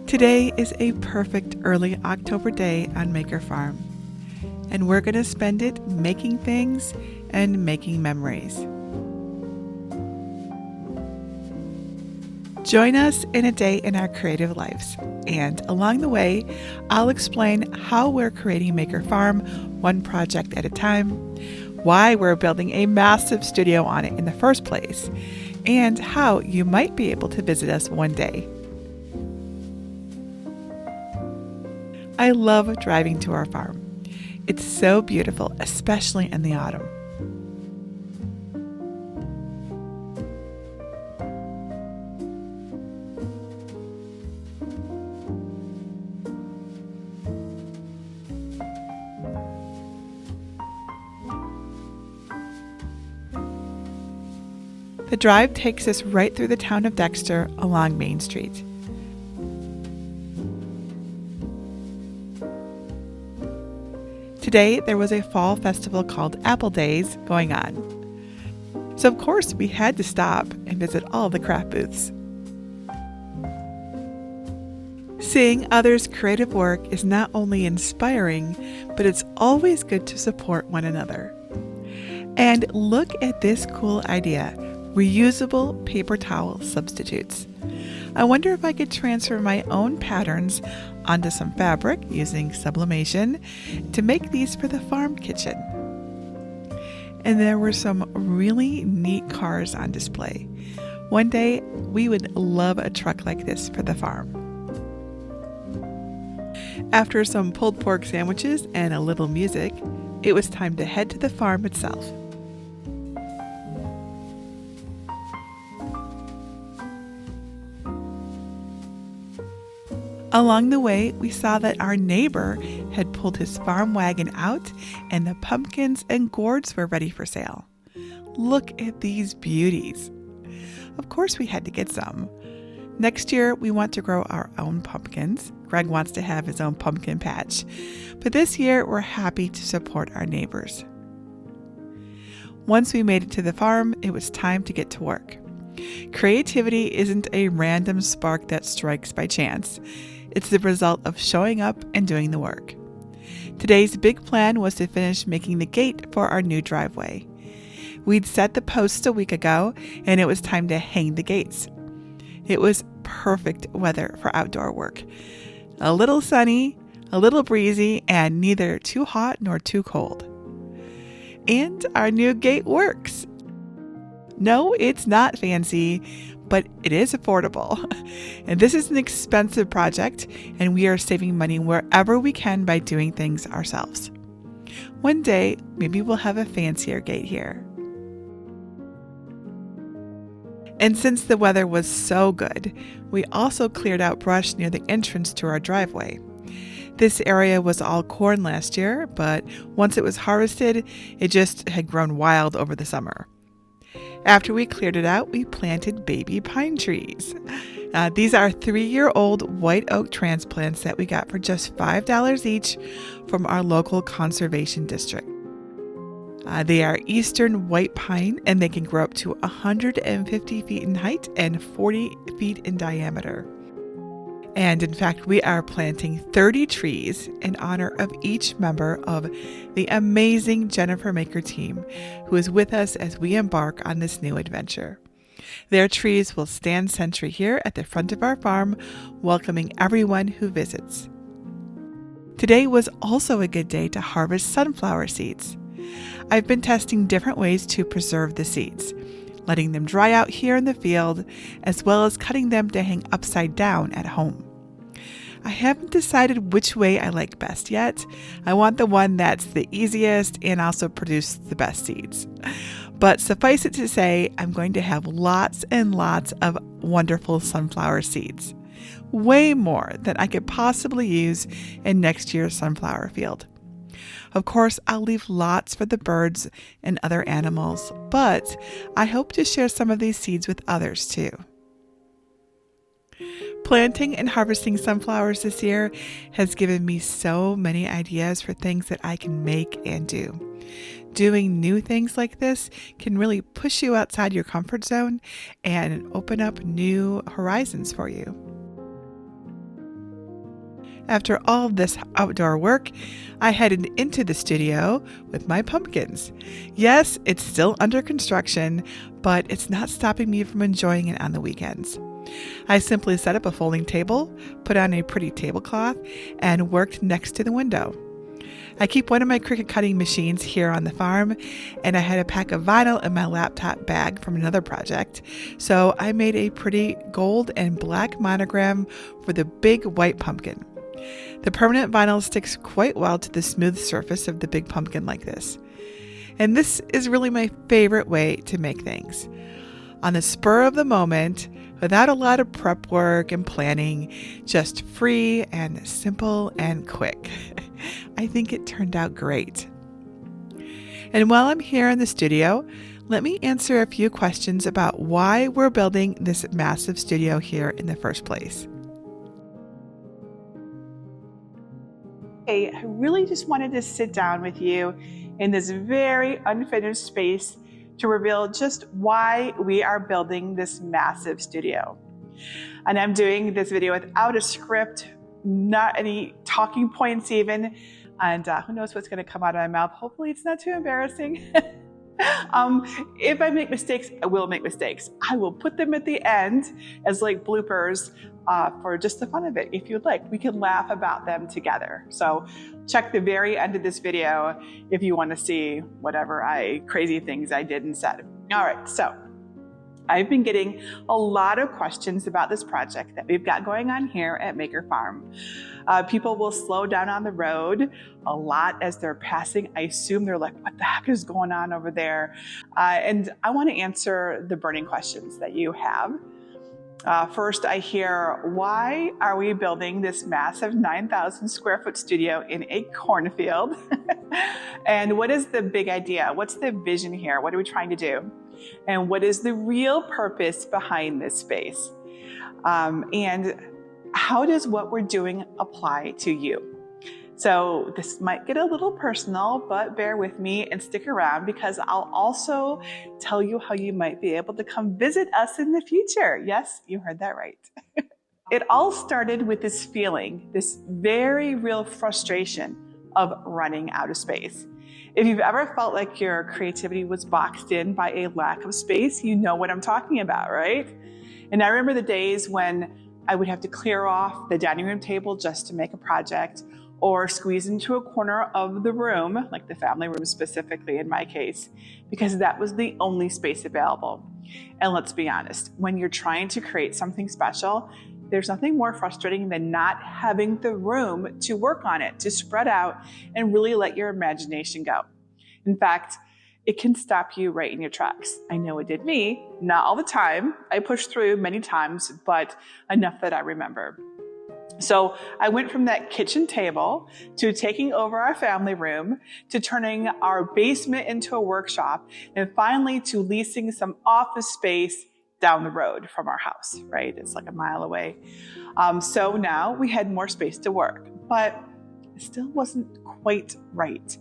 Today is a perfect early October day on Maker Farm, and we're going to spend it making things and making memories. Join us in a day in our creative lives, and along the way, I'll explain how we're creating Maker Farm one project at a time, why we're building a massive studio on it in the first place, and how you might be able to visit us one day. I love driving to our farm. It's so beautiful, especially in the autumn. The drive takes us right through the town of Dexter along Main Street. Today, there was a fall festival called Daze going on. So of course, we had to stop and visit all the craft booths. Seeing others' creative work is not only inspiring, but it's always good to support one another. And look at this cool idea, reusable paper towel substitutes. I wonder if I could transfer my own patterns onto some fabric using sublimation to make these for the farm kitchen. And there were some really neat cars on display. One day, we would love a truck like this for the farm. After some pulled pork sandwiches and a little music, it was time to head to the farm itself. Along the way, we saw that our neighbor had pulled his farm wagon out and the pumpkins and gourds were ready for sale. Look at these beauties. Of course, we had to get some. Next year, we want to grow our own pumpkins. Greg wants to have his own pumpkin patch. But this year, we're happy to support our neighbors. Once we made it to the farm, it was time to get to work. Creativity isn't a random spark that strikes by chance. It's the result of showing up and doing the work. Today's big plan was to finish making the gate for our new driveway. We'd set the posts a week ago, and it was time to hang the gates. It was perfect weather for outdoor work. A little sunny, a little breezy, and neither too hot nor too cold. And our new gate works. No, it's not fancy, but it is affordable. And this is an expensive project, and we are saving money wherever we can by doing things ourselves. One day, maybe we'll have a fancier gate here. And since the weather was so good, we also cleared out brush near the entrance to our driveway. This area was all corn last year, but once it was harvested, it just had grown wild over the summer. After we cleared it out, we planted baby pine trees. These are 3-year-old white oak transplants that we got for just $5 each from our local conservation district. They are eastern white pine, and they can grow up to 150 feet in height and 40 feet in diameter. And in fact, we are planting 30 trees in honor of each member of the amazing JenniferMaker team who is with us as we embark on this new adventure. Their trees will stand sentry here at the front of our farm, welcoming everyone who visits. Today was also a good day to harvest sunflower seeds. I've been testing different ways to preserve the seeds, letting them dry out here in the field, as well as cutting them to hang upside down at home. I haven't decided which way I like best yet. I want the one that's the easiest and also produce the best seeds. But suffice it to say, I'm going to have lots and lots of wonderful sunflower seeds. Way more than I could possibly use in next year's sunflower field. Of course, I'll leave lots for the birds and other animals, but I hope to share some of these seeds with others too. Planting and harvesting sunflowers this year has given me so many ideas for things that I can make and do. Doing new things like this can really push you outside your comfort zone and open up new horizons for you. After all of this outdoor work, I headed into the studio with my pumpkins. Yes, it's still under construction, but it's not stopping me from enjoying it on the weekends. I simply set up a folding table, put on a pretty tablecloth, and worked next to the window. I keep one of my Cricut cutting machines here on the farm, and I had a pack of vinyl in my laptop bag from another project, so I made a pretty gold and black monogram for the big white pumpkin. The permanent vinyl sticks quite well to the smooth surface of the big pumpkin like this. And this is really my favorite way to make things. On the spur of the moment, without a lot of prep work and planning, just free and simple and quick. I think it turned out great. And while I'm here in the studio, let me answer a few questions about why we're building this massive studio here in the first place. I really just wanted to sit down with you in this very unfinished space to reveal just why we are building this massive studio. And I'm doing this video without a script, not any talking points even, and who knows what's going to come out of my mouth. Hopefully it's not too embarrassing. If I make mistakes, I will make mistakes. I will put them at the end as like bloopers for just the fun of it. If you'd like, we can laugh about them together. So check the very end of this video if you want to see whatever crazy things I did and said. All right, so I've been getting a lot of questions about this project that we've got going on here at Maker Farm. People will slow down on the road a lot as they're passing. I assume they're like, what the heck is going on over there? And I want to answer the burning questions that you have. First, I hear, why are we building this massive 9,000 square foot studio in a cornfield? And what is the big idea? What's the vision here? What are we trying to do? And what is the real purpose behind this space? And how does what we're doing apply to you? So this might get a little personal, but bear with me and stick around because I'll also tell you how you might be able to come visit us in the future. Yes, you heard that right. It all started with this feeling, this very real frustration of running out of space. If you've ever felt like your creativity was boxed in by a lack of space, you know what I'm talking about, right? And I remember the days when I would have to clear off the dining room table just to make a project, or squeeze into a corner of the room, like the family room specifically in my case, because that was the only space available. And let's be honest, when you're trying to create something special, there's nothing more frustrating than not having the room to work on it, to spread out and really let your imagination go. In fact, it can stop you right in your tracks. I know it did me, not all the time. I pushed through many times, but enough that I remember. So I went from that kitchen table to taking over our family room, to turning our basement into a workshop, and finally to leasing some office space down the road from our house, right? It's like a mile away. So now we had more space to work, but it still wasn't quite right.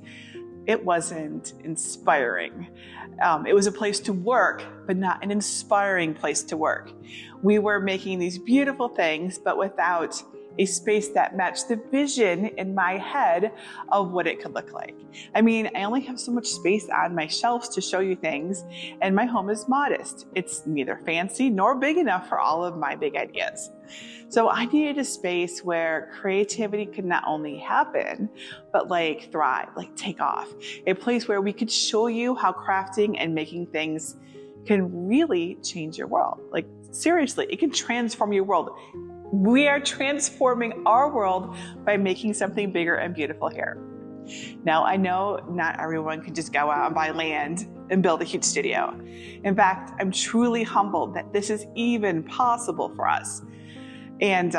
It wasn't inspiring. It was a place to work, but not an inspiring place to work. We were making these beautiful things, but without a space that matched the vision in my head of what it could look like. I mean, I only have so much space on my shelves to show you things, and my home is modest. It's neither fancy nor big enough for all of my big ideas. So I needed a space where creativity could not only happen, but like thrive, like take off. A place where we could show you how crafting and making things can really change your world. Like seriously, it can transform your world. We are transforming our world by making something bigger and beautiful here. Now, I know not everyone can just go out and buy land and build a huge studio. In fact, I'm truly humbled that this is even possible for us. And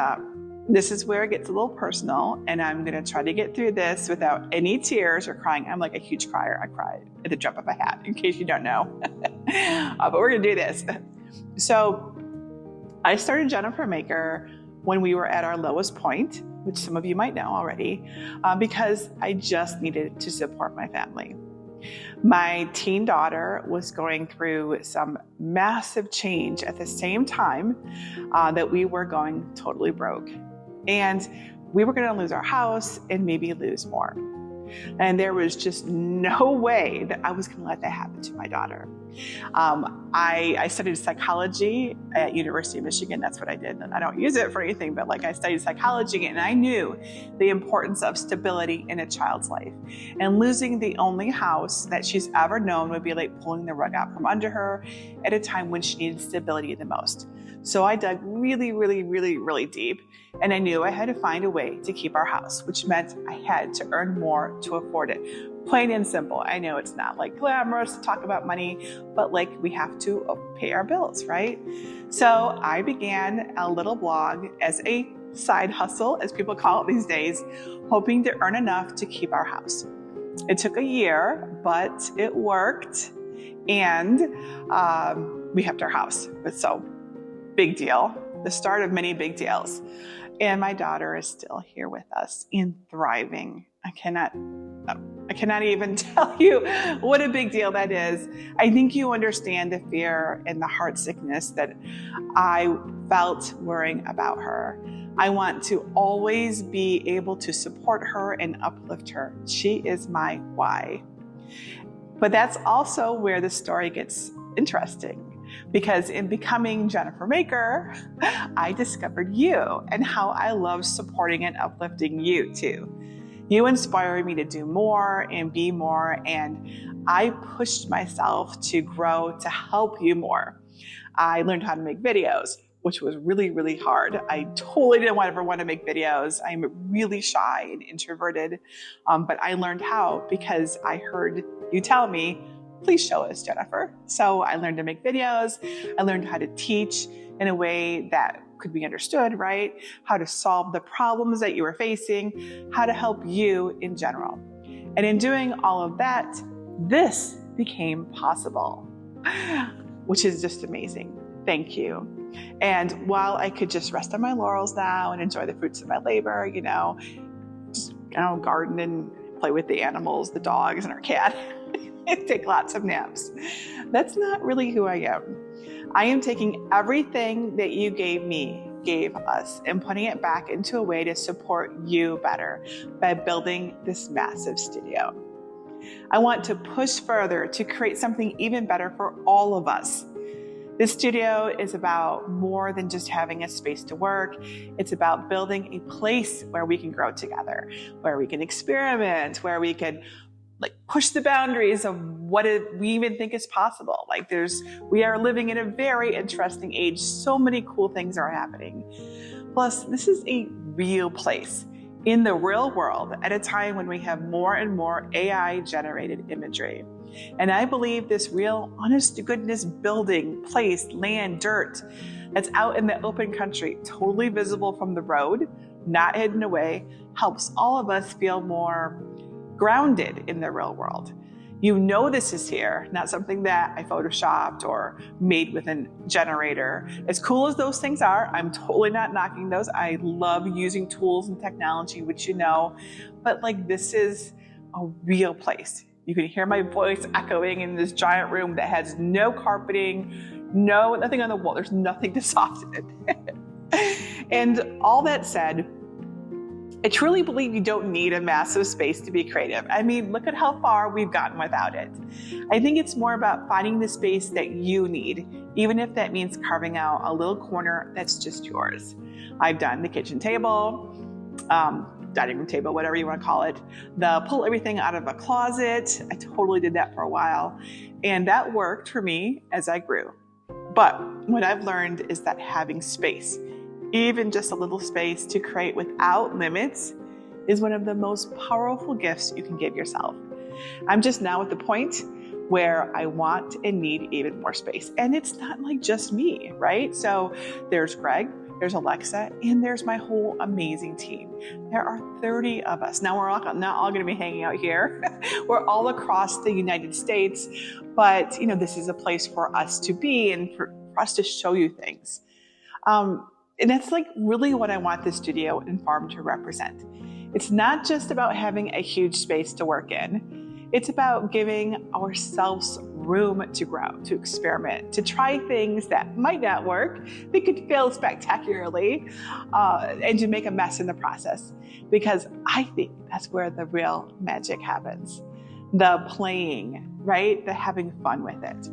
this is where it gets a little personal, and I'm going to try to get through this without any tears or crying. I'm like a huge crier. I cry at the drop of a hat, in case you don't know. But we're going to do this. So I started JenniferMaker when we were at our lowest point, which some of you might know already, because I just needed to support my family. My teen daughter was going through some massive change at the same time that we were going totally broke. And we were going to lose our house and maybe lose more. And there was just no way that I was going to let that happen to my daughter. I studied psychology at University of Michigan. That's what I did. And I don't use it for anything, but I studied psychology, and I knew the importance of stability in a child's life. And losing the only house that she's ever known would be like pulling the rug out from under her at a time when she needed stability the most. So I dug really, really, really, really deep, and I knew I had to find a way to keep our house, which meant I had to earn more to afford it. Plain and simple. I know it's not glamorous to talk about money, but we have to pay our bills, right? So I began a little blog as a side hustle, as people call it these days, hoping to earn enough to keep our house. It took a year, but it worked, and we kept our house. So big deal, the start of many big deals. And my daughter is still here with us and thriving. I cannot even tell you what a big deal that is. I think you understand the fear and the heart sickness that I felt worrying about her. I want to always be able to support her and uplift her. She is my why. But that's also where the story gets interesting. Because in becoming JenniferMaker, I discovered you and how I love supporting and uplifting you too. You inspire me to do more and be more, and I pushed myself to grow to help you more. I learned how to make videos, which was really, really hard. I totally didn't ever want to make videos. I'm really shy and introverted, but I learned how because I heard you tell me, please show us, Jennifer. So I learned to make videos. I learned how to teach in a way that could be understood, right? How to solve the problems that you were facing, how to help you in general. And in doing all of that, this became possible, which is just amazing. Thank you. And while I could just rest on my laurels now and enjoy the fruits of my labor, just garden and play with the animals, the dogs and our cat, and take lots of naps. That's not really who I am. I am taking everything that you gave us, and putting it back into a way to support you better by building this massive studio. I want to push further to create something even better for all of us. This studio is about more than just having a space to work. It's about building a place where we can grow together, where we can experiment, where we can push the boundaries of what we even think is possible. We are living in a very interesting age. So many cool things are happening. Plus, this is a real place in the real world at a time when we have more and more AI-generated imagery. And I believe this real, honest to goodness building, place, land, dirt that's out in the open country, totally visible from the road, not hidden away, helps all of us feel more grounded in the real world. This is here, not something that I photoshopped or made with a generator. As cool as those things are, I'm totally not knocking those. I love using tools and technology, which but this is a real place. You can hear my voice echoing in this giant room that has no carpeting, nothing on the wall. There's nothing to soften it. And all that said, I truly believe you don't need a massive space to be creative. Look at how far we've gotten without it. I think it's more about finding the space that you need, even if that means carving out a little corner that's just yours. I've done the kitchen table, dining room table, whatever you want to call it, the pull everything out of a closet. I totally did that for a while, and that worked for me as I grew. But what I've learned is that having space, even just a little space to create without limits, is one of the most powerful gifts you can give yourself. I'm just now at the point where I want and need even more space. And it's not just me, right? So there's Greg, there's Alexa, and there's my whole amazing team. There are 30 of us. Now we're not all gonna be hanging out here. We're all across the United States, but this is a place for us to be and for us to show you things. And that's really what I want this studio and farm to represent. It's not just about having a huge space to work in. It's about giving ourselves room to grow, to experiment, to try things that might not work, that could fail spectacularly, and to make a mess in the process. Because I think that's where the real magic happens. The playing, right? The having fun with it.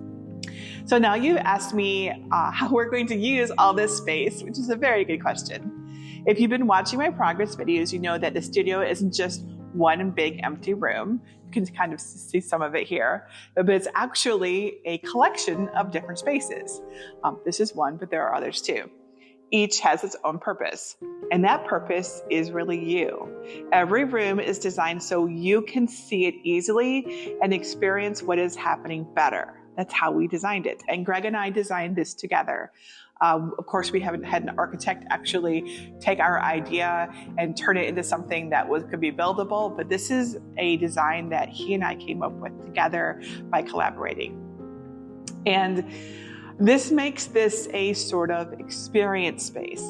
So now you've asked me how we're going to use all this space, which is a very good question. If you've been watching my progress videos, you know that the studio isn't just one big empty room. You can kind of see some of it here, but it's actually a collection of different spaces. This is one, but there are others too. Each has its own purpose, and that purpose is really you. Every room is designed so you can see it easily and experience what is happening better. That's how we designed it. And Greg and I designed this together. Of course, we haven't had an architect actually take our idea and turn it into something that could be buildable, but this is a design that he and I came up with together by collaborating. And this makes this a sort of experience space.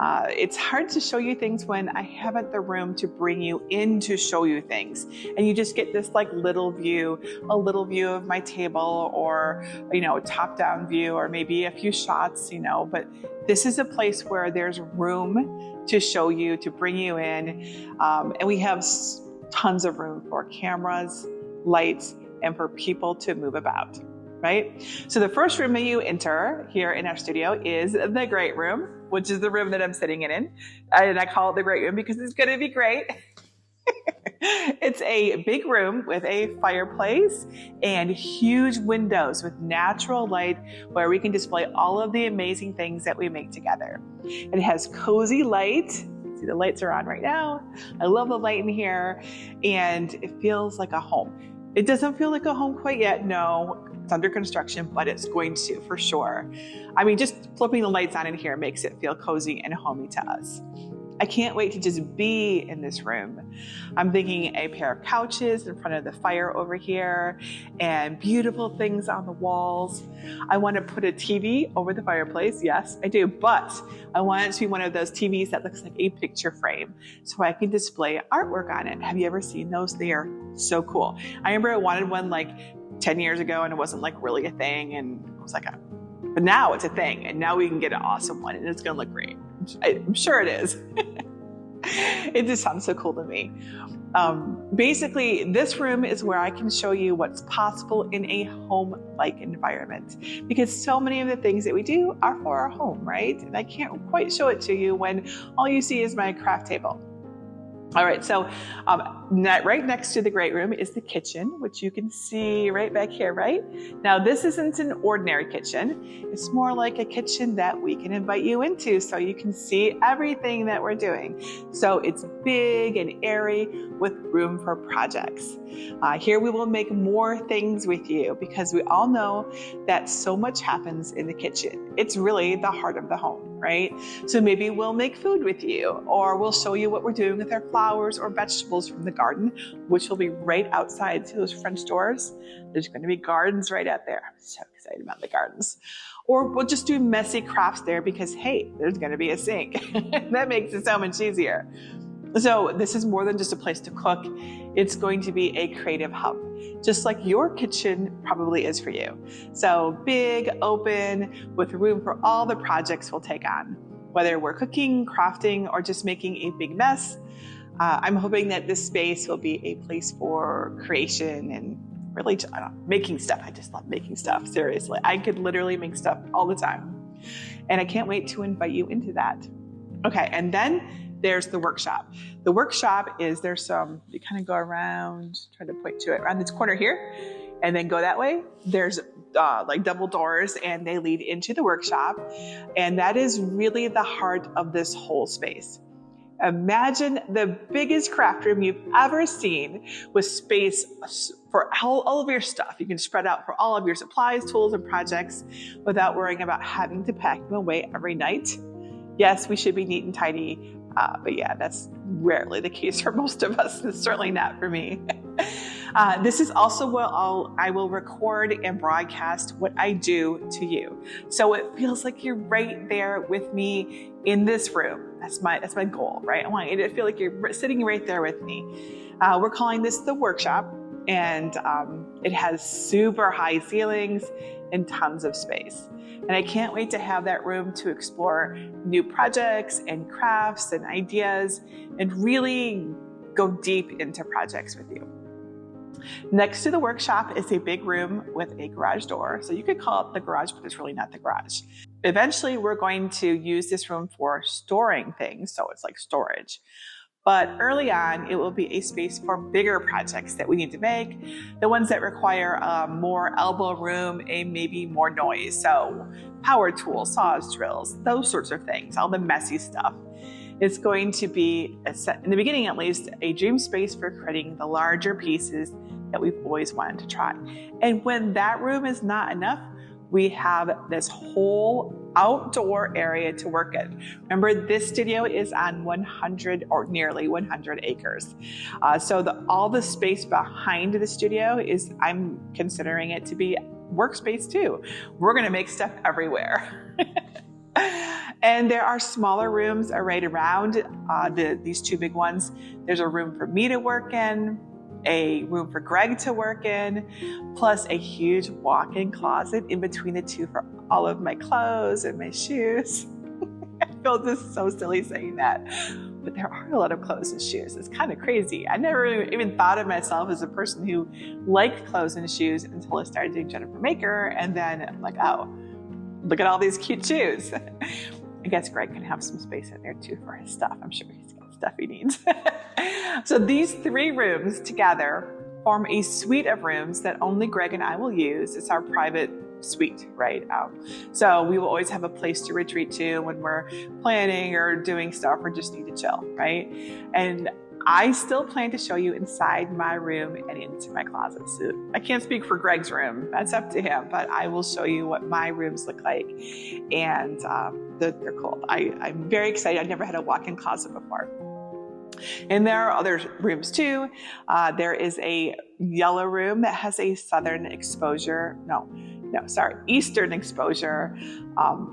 It's hard to show you things when I haven't the room to bring you in to show you things. And you just get this like a little view of my table, or, a top down view, or maybe a few shots, but this is a place where there's room to show you, to bring you in. And we have tons of room for cameras, lights, and for people to move about. Right? So the first room that you enter here in our studio is the great room, which is the room that I'm sitting in. And I call it the great room because it's going to be great. It's a big room with a fireplace and huge windows with natural light where we can display all of the amazing things that we make together. It has cozy light. See, the lights are on right now. I love the light in here, and it feels like a home. It doesn't feel like a home quite yet, no. It's under construction, but it's going to for sure. I mean, just flipping the lights on in here makes it feel cozy and homey to us. I can't wait to just be in this room. I'm thinking a pair of couches in front of the fire over here and beautiful things on the walls. I want to put a TV over the fireplace. Yes, I do. But I want it to be one of those TVs that looks like a picture frame so I can display artwork on it. Have you ever seen those? They are so cool. I remember I wanted one like 10 years ago and it wasn't like really a thing. And I was like, but now it's a thing. And now we can get an awesome one and it's going to look great. I'm sure it is. It just sounds so cool to me. Basically, this room is where I can show you what's possible in a home-like environment, because so many of the things that we do are for our home, right? And I can't quite show it to you when all you see is my craft table. All right, so right next to the great room is the kitchen, which you can see right back here, right? Now, this isn't an ordinary kitchen. It's more like a kitchen that we can invite you into so you can see everything that we're doing. So it's big and airy with room for projects. Here we will make more things with you because we all know that so much happens in the kitchen. It's really the heart of the home, right? So maybe we'll make food with you, or we'll show you what we're doing with our flowers or vegetables from the garden, which will be right outside. See those French doors? There's going to be gardens right out there. I'm so excited about the gardens. Or we'll just do messy crafts there because, hey, there's going to be a sink. That makes it so much easier. So this is more than just a place to cook. It's going to be a creative hub, just like your kitchen probably is for you. So big, open, with room for all the projects we'll take on, whether we're cooking, crafting, or just making a big mess. I'm hoping that this space will be a place for creation and really making stuff. I just love making stuff, seriously. I could literally make stuff all the time. And I can't wait to invite you into that. Okay, and then there's the workshop. The workshop is you kind of go around, try to point to it, around this corner here, and then go that way. There's like double doors and they lead into the workshop. And that is really the heart of this whole space. Imagine the biggest craft room you've ever seen with space for all of your stuff. You can spread out for all of your supplies, tools, and projects without worrying about having to pack them away every night. Yes, we should be neat and tidy, but yeah, that's rarely the case for most of us. It's certainly not for me. This is also where I will record and broadcast what I do to you. So it feels like you're right there with me in this room. That's my goal, right? I want you to feel like you're sitting right there with me. We're calling this the workshop. And it has super high ceilings and tons of space. And I can't wait to have that room to explore new projects and crafts and ideas and really go deep into projects with you. Next to the workshop is a big room with a garage door. So you could call it the garage, but it's really not the garage. Eventually, we're going to use this room for storing things. So it's like storage. But early on, it will be a space for bigger projects that we need to make, the ones that require more elbow room and maybe more noise. So power tools, saws, drills, those sorts of things, all the messy stuff. It's going to be, in the beginning at least, a dream space for creating the larger pieces that we've always wanted to try. And when that room is not enough, we have this whole outdoor area to work in. Remember, this studio is on 100 or nearly 100 acres. So all the space behind the studio is, I'm considering it to be workspace too. We're gonna make stuff everywhere. And there are smaller rooms right around these two big ones. There's a room for me to work in, a room for Greg to work in, plus a huge walk-in closet in between the two for all of my clothes and my shoes. I feel just so silly saying that, but there are a lot of clothes and shoes. It's kind of crazy. I never even thought of myself as a person who liked clothes and shoes until I started doing JenniferMaker, and then I'm like, oh, look at all these cute shoes. I guess Greg can have some space in there too for his stuff. I'm sure he's got stuff he needs. So these three rooms together form a suite of rooms that only Greg and I will use. It's our private suite, right? So we will always have a place to retreat to when we're planning or doing stuff or just need to chill, right? And I still plan to show you inside my room and into my closet. So I can't speak for Greg's room. That's up to him, but I will show you what my rooms look like. And they're cool. I'm very excited. I've never had a walk-in closet before. And there are other rooms too. There is a yellow room that has a eastern exposure.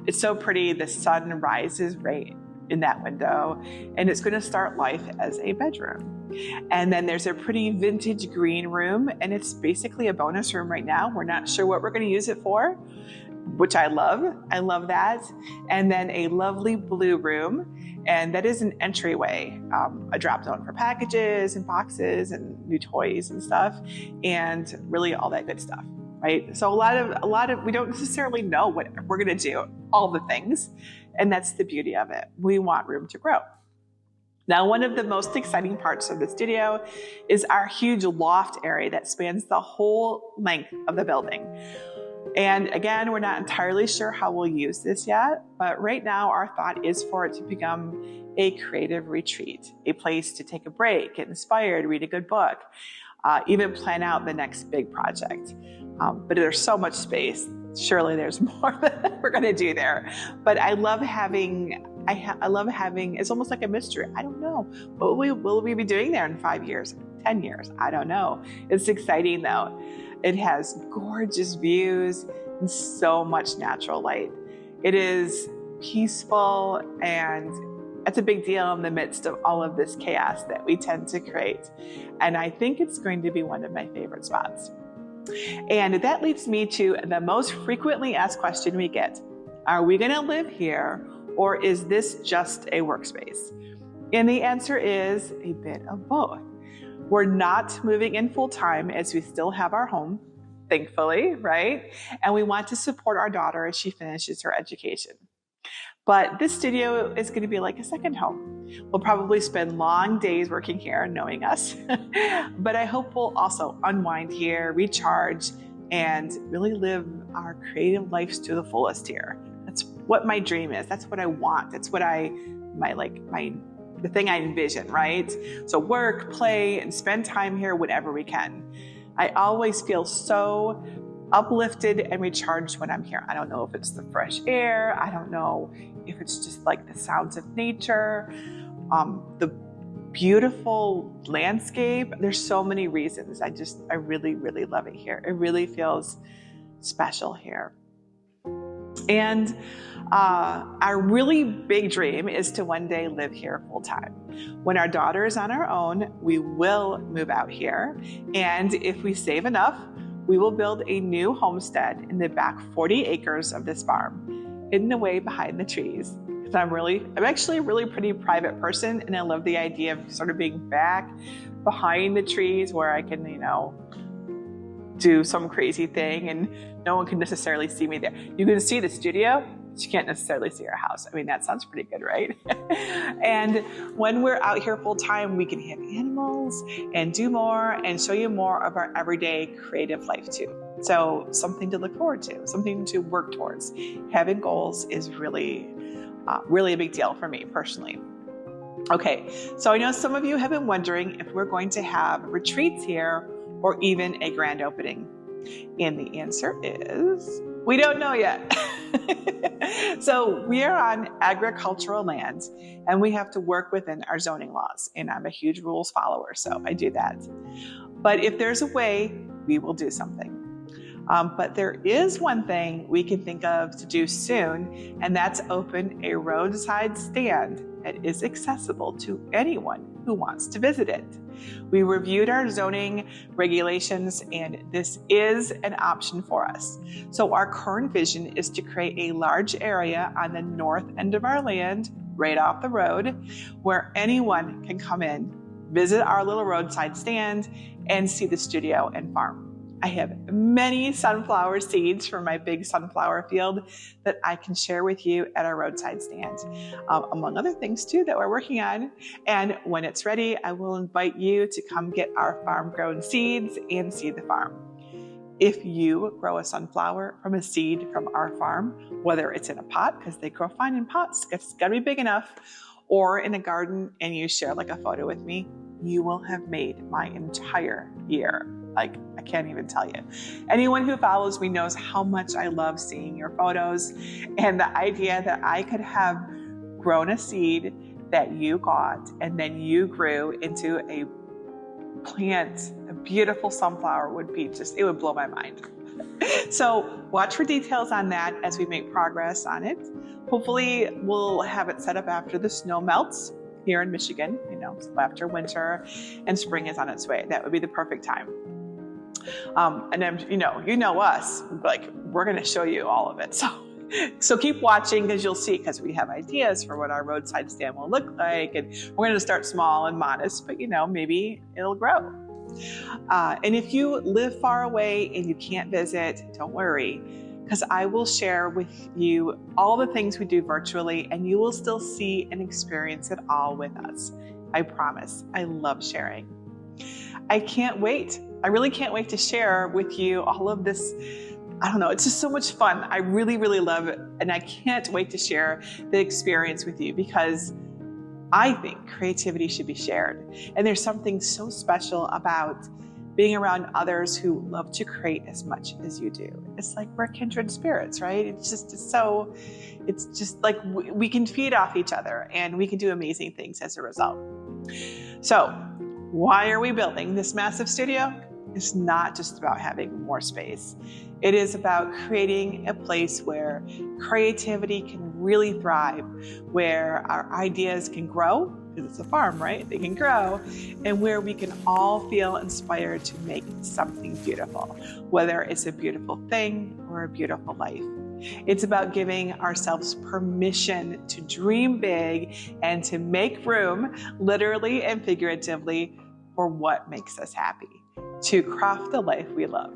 It's so pretty. The sun rises right in that window, and it's going to start life as a bedroom. And then there's a pretty vintage green room, and it's basically a bonus room right now. We're not sure what we're going to use it for, which I love. I love that. And then a lovely blue room, and that is an entryway, a drop zone for packages and boxes and new toys and stuff, and really all that good stuff, right? So a lot of we don't necessarily know what we're going to do, all the things, and that's the beauty of it. We want room to grow. Now, one of the most exciting parts of the studio is our huge loft area that spans the whole length of the building. And again, we're not entirely sure how we'll use this yet, but right now our thought is for it to become a creative retreat, a place to take a break, get inspired, read a good book, even plan out the next big project. But there's so much space. Surely there's more that we're going to do there. But I love having, it's almost like a mystery. I don't know. What will we be doing there in 5 years, 10 years? I don't know. It's exciting though. It has gorgeous views and so much natural light. It is peaceful, and it's a big deal in the midst of all of this chaos that we tend to create. And I think it's going to be one of my favorite spots. And that leads me to the most frequently asked question we get. Are we going to live here, or is this just a workspace? And the answer is a bit of both. We're not moving in full time, as we still have our home, thankfully, right? And we want to support our daughter as she finishes her education. But this studio is going to be like a second home. We'll probably spend long days working here, knowing us. But I hope we'll also unwind here, recharge, and really live our creative lives to the fullest here. That's what my dream is. That's what I want. That's what the thing I envision, right? So work, play, and spend time here whenever we can. I always feel so uplifted and recharged when I'm here. I don't know if it's the fresh air. I don't know if it's just like the sounds of nature, the beautiful landscape. There's so many reasons. I really, really love it here. It really feels special here. And our really big dream is to one day live here full time. When our daughter is on our own, we will move out here. And if we save enough, we will build a new homestead in the back 40 acres of this farm, hidden away behind the trees. Because I'm actually a really pretty private person, and I love the idea of sort of being back behind the trees where I can, do some crazy thing and no one can necessarily see me there. You can see the studio, but you can't necessarily see our house. I mean, that sounds pretty good, right? And when we're out here full time, we can have animals and do more and show you more of our everyday creative life too. So something to look forward to, something to work towards. Having goals is really a big deal for me personally. Okay, so I know some of you have been wondering if we're going to have retreats here or even a grand opening. And the answer is, we don't know yet. So we are on agricultural land and we have to work within our zoning laws. And I'm a huge rules follower, so I do that. But if there's a way, we will do something. But there is one thing we can think of to do soon, and that's open a roadside stand that is accessible to anyone who wants to visit it. We reviewed our zoning regulations, and this is an option for us. So our current vision is to create a large area on the north end of our land, right off the road, where anyone can come in, visit our little roadside stand, and see the studio and farm. I have many sunflower seeds from my big sunflower field that I can share with you at our roadside stand, among other things too that we're working on. And when it's ready, I will invite you to come get our farm-grown seeds and see the farm. If you grow a sunflower from a seed from our farm, whether it's in a pot, because they grow fine in pots, it's got to be big enough, or in a garden, and you share like a photo with me, you will have made my entire year. Like, I can't even tell you. Anyone who follows me knows how much I love seeing your photos, and the idea that I could have grown a seed that you got and then you grew into a plant, a beautiful sunflower would be it would blow my mind. So watch for details on that as we make progress on it. Hopefully we'll have it set up after the snow melts here in Michigan, after winter and spring is on its way. That would be the perfect time. And then, you know us, like, we're going to show you all of it. So keep watching because you'll see, because we have ideas for what our roadside stand will look like. And we're going to start small and modest, but maybe it'll grow. And if you live far away and you can't visit, don't worry, because I will share with you all the things we do virtually, and you will still see and experience it all with us. I promise. I love sharing. I can't wait. I really can't wait to share with you all of this. I don't know, it's just so much fun. I really, really love it. And I can't wait to share the experience with you because I think creativity should be shared. And there's something so special about being around others who love to create as much as you do. It's like we're kindred spirits, right? It's just like we can feed off each other and we can do amazing things as a result. So why are we building this massive studio? It's not just about having more space. It is about creating a place where creativity can really thrive, where our ideas can grow, because it's a farm, right? They can grow, and where we can all feel inspired to make something beautiful, whether it's a beautiful thing or a beautiful life. It's about giving ourselves permission to dream big and to make room, literally and figuratively, for what makes us happy, to craft the life we love.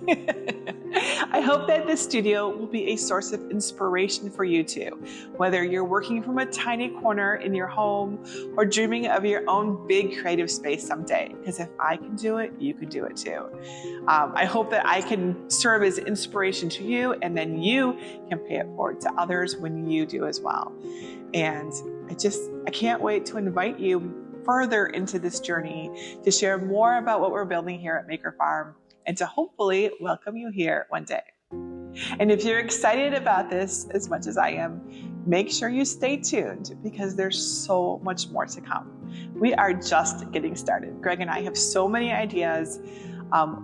I hope that this studio will be a source of inspiration for you too, whether you're working from a tiny corner in your home or dreaming of your own big creative space someday, because if I can do it, you can do it too. I hope that I can serve as inspiration to you, and then you can pay it forward to others when you do as well. And I can't wait to invite you further into this journey to share more about what we're building here at Maker Farm, and to hopefully welcome you here one day. And if you're excited about this as much as I am, make sure you stay tuned because there's so much more to come. We are just getting started. Greg and I have so many ideas,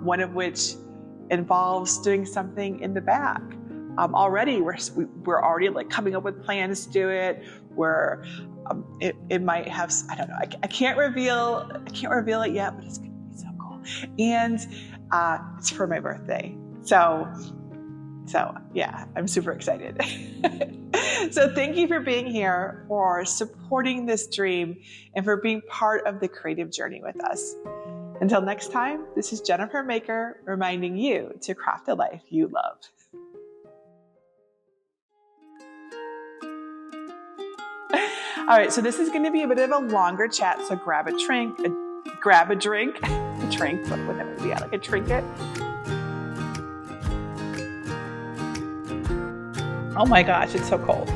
one of which involves doing something in the back already we're already like coming up with plans to do it. It might have, I don't know, I can't reveal it yet, but it's gonna be so cool. And it's for my birthday, so yeah, I'm super excited. So thank you for being here, for supporting this dream, and for being part of the creative journey with us. Until next time, this is JenniferMaker reminding you to craft a life you love. All right, so this is going to be a bit of a longer chat, so grab a drink, but whatever, yeah, like a trinket. Oh my gosh, it's so cold.